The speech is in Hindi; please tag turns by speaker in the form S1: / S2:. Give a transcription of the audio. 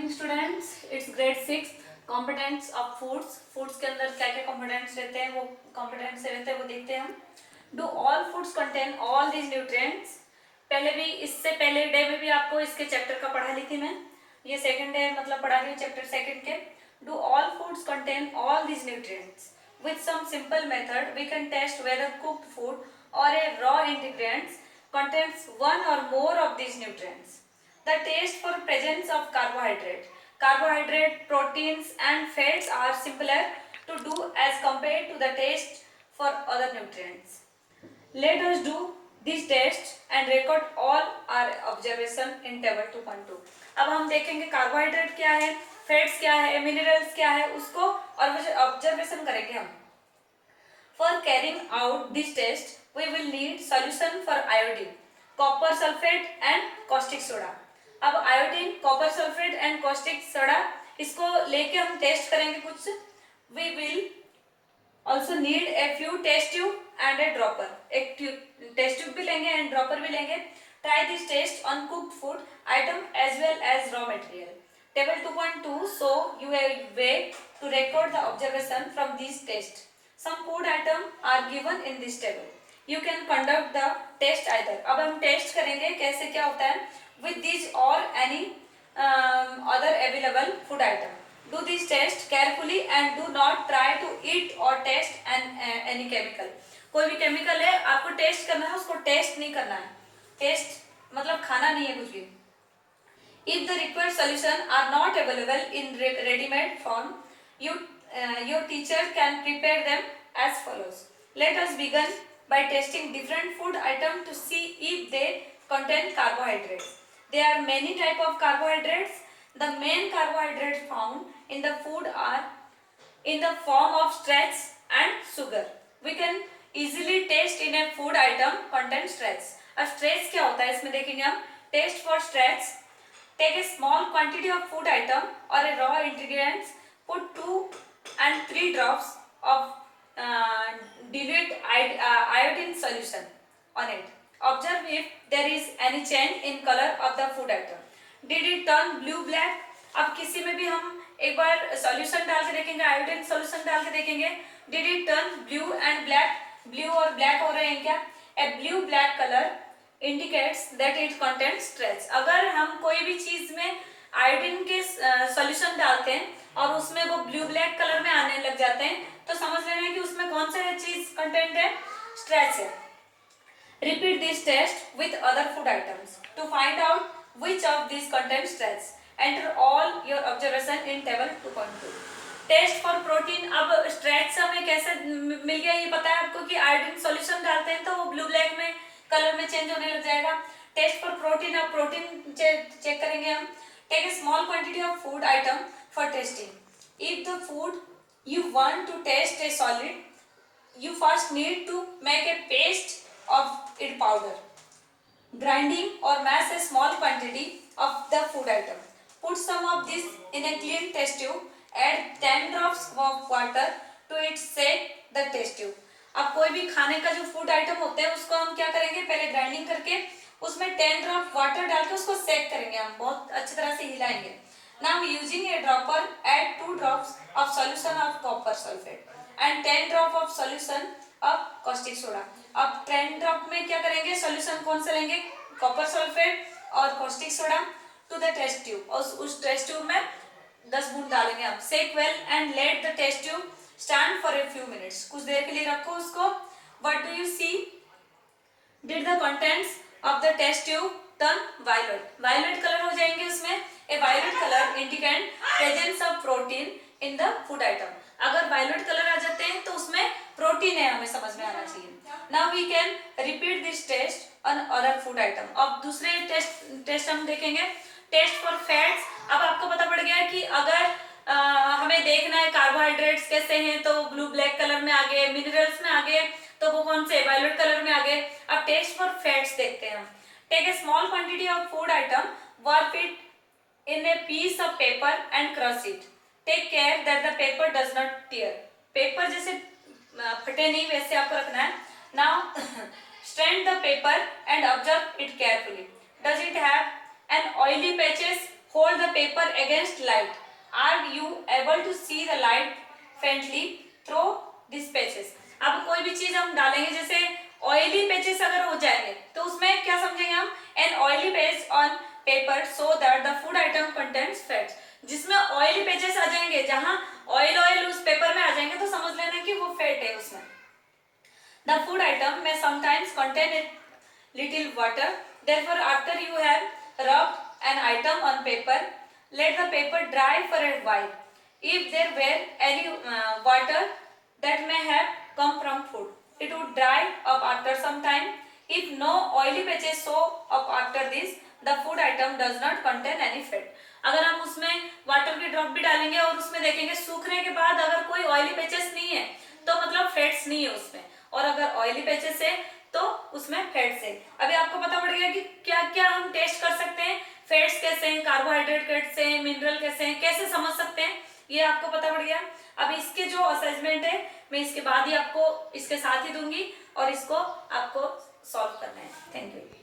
S1: Morning students, it's grade 6 components of foods. Foods के अंदर क्या क्या कॉम्पिटेंट्स रहते हैं, वो कॉम्पिटेंट्स रहते हैं वो देखते हैं हम। Do all foods contain all these nutrients. पहले भी, इससे पहले डे में भी आपको इसके चैप्टर का पढ़ा ली थी मैं। ये सेकंड डे मतलब पढ़ा रही हूँ चैप्टर सेकंड के। Do all foods contain all these nutrients. With some simple method, we can test whether cooked food or a raw ingredients contains one or more of these nutrients. The taste for presence of carbohydrate. Carbohydrate, proteins and fats are simpler to do as compared to the taste for other nutrients. Let us do these tests and record all our observation in table 2.2. अब हम देखेंगे कार्बोहाइड्रेट क्या है, फैट्स क्या है, मिनरल्स क्या है, उसको और ऑब्जर्वेशन करेंगे हम। For carrying out this test, we will need solution for iodine, copper sulfate and caustic soda. अब iodine, copper sulphate and caustic soda, इसको लेके हम टेस्ट करेंगे कुछ। We will also need a few test tube and a dropper. एक टेस्ट ट्यूब भी लेंगे एंड ड्रॉपर भी लेंगे। Try this test on cooked food item as well as raw material. Table 2.2 show you a way to record the observation from these tests. Some food items are given in this table. You can conduct the test either. अब हम टेस्ट करेंगे कैसे क्या होता है with these or any other available food item. Do this test carefully and do not try to eat or taste any chemical. कोई भी केमिकल है आपको टेस्ट करना है, उसको टेस्ट नहीं करना है। टेस्ट मतलब खाना नहीं है कुछ भी। If the required solution are not available in ready-made form, your teacher can prepare them as follows. Let us begin by testing different food items to see if they contain carbohydrates. There are many types of carbohydrates. The main carbohydrates found in the food are in the form of starch and sugar. We can easily taste in a food item contains starch. अब starch क्या होता है इसमें देखेंगे हम। Taste for starch. Take a small quantity of food item or a raw ingredients. Put 2 and 3 drops of dilute iodine solution on it. Observe if there is any change in color of the food item. Did it turn blue black? अब किसी में भी हम एक बार सॉल्यूशन डाल के देखेंगे, आयोडीन सॉल्यूशन डाल के देखेंगे। Did it turn blue and black? Blue और ब्लैक हो रहे हैं क्या? A blue black color indicates that it contains starch. अगर हम कोई भी चीज में आयोडीन के सॉल्यूशन डालते हैं और उसमें वो ब्लू ब्लैक कलर में आने लग जाते हैं तो समझ लेना कि उसमें कौन सा चीज कंटेंट है, स्ट्रेच है। Repeat this test with other food items to find out which of these contains starch. Enter all your observation in table 2.2. Test for protein. अब स्ट्रेच हमें कैसे मिल गया ये पता है आपको कि आयोडीन सॉल्यूशन डालते हैं तो वो ब्लू ब्लैक में कलर में चेंज होने लग जाएगा। टेस्ट फॉर प्रोटीन, अब प्रोटीन चेक करेंगे हम। Take a small quantity of food item for testing. If the food you want to test a solid, you first need to make a paste of it powder. Grinding or mash a small quantity of the food item. Put some of this in a clean test tube. Add 10 drops of water to it. Shake the test tube. अब कोई भी खाने का जो फूड आइटम होते हैं उसको हम क्या करेंगे, पहले ग्राइंडिंग करके उसमें 10 ड्रॉप वाटर डाल के उसको सेक करेंगे, हम बहुत अच्छी तरह से हिलाएंगे। Now using a dropper, add 2 drops of solution of copper sulfate and 10 drop of solution of caustic soda. अब 10 ड्रॉप में क्या करेंगे, सॉल्यूशन कौन सा लेंगे, कॉपर सल्फेट और caustic soda to the test tube, और उस टेस्ट ट्यूब में 10 बूंद डालेंगे हम। Shake well and let the test tube stand for a few minutes. कुछ देर के लिए रखो उसको। What do you see? Did the contents of the test tube turn violet? Violet colour हो जाएंगे उसमें। A violet colour indicate presence of protein in the food item. अगर वायलेट कलर आ जाते हैं तो उसमें प्रोटीन है, हमें समझ में आना चाहिए। Now we can repeat this test on other food item. अब दूसरे टेस्ट हम देखेंगे। Test for fats. अब आपको पता पड़ गया कि अगर हमें देखना है कार्बोहाइड्रेट्स कैसे हैं तो ब्लू ब्लैक कलर में आ गए, मिनरल्स में आ गए तो वो कौन से, वायलेट कलर में आ गए। अब टेस्ट फॉर फैट्स देखते हैं हम। Take a small quantity of food item, work it in a piece of paper and crush it. Take care that the paper does not tear. Paper जैसे फटे नहीं वैसे आपको रखना है। Now strain the paper and observe it carefully. Does it have an oily patches, hold the paper against light. Are you able to see the light faintly through these patches? अब कोई भी चीज हम डालेंगे, जैसे ऑयली पेजेस अगर हो जाएंगे तो उसमें क्या समझेंगे हम, an oily page on paper so that the food item contains fats. जिसमें ऑयली पेजेस आ जाएंगे, जहां ऑयल ऑयल उस पेपर में आ जाएंगे, तो समझ लेना कि वो फैट है उसमें। द फूड आइटम में sometimes contain a little water, therefore after you have rubbed an item on paper, let the paper dry for a while. If there were any water that may have come from food, it would dry up after some time. If no oily patches show up after this, the food item does not contain any fat. अगर हम उसमें वाटर की ड्रॉप भी डालेंगे और उसमें देखेंगे सूखने के बाद अगर कोई ऑयली पैचेस नहीं है तो मतलब फैट्स नहीं है उसमें, और अगर ऑयली पैचेस है तो उसमें फैट्स है। अभी आपको पता पड़ गया कि क्या क्या हम टेस्ट कर सकते हैं, फैट्स कैसे हैं, कार्बोहाइड्रेट कैसे हैं, मिनरल कैसे हैं, कैसे समझ सकते हैं, ये आपको पता पड़ गया। अब इसके जो असेसमेंट है मैं इसके बाद ही आपको इसके साथ ही दूंगी और इसको आपको सॉल्व करना है। Thank you.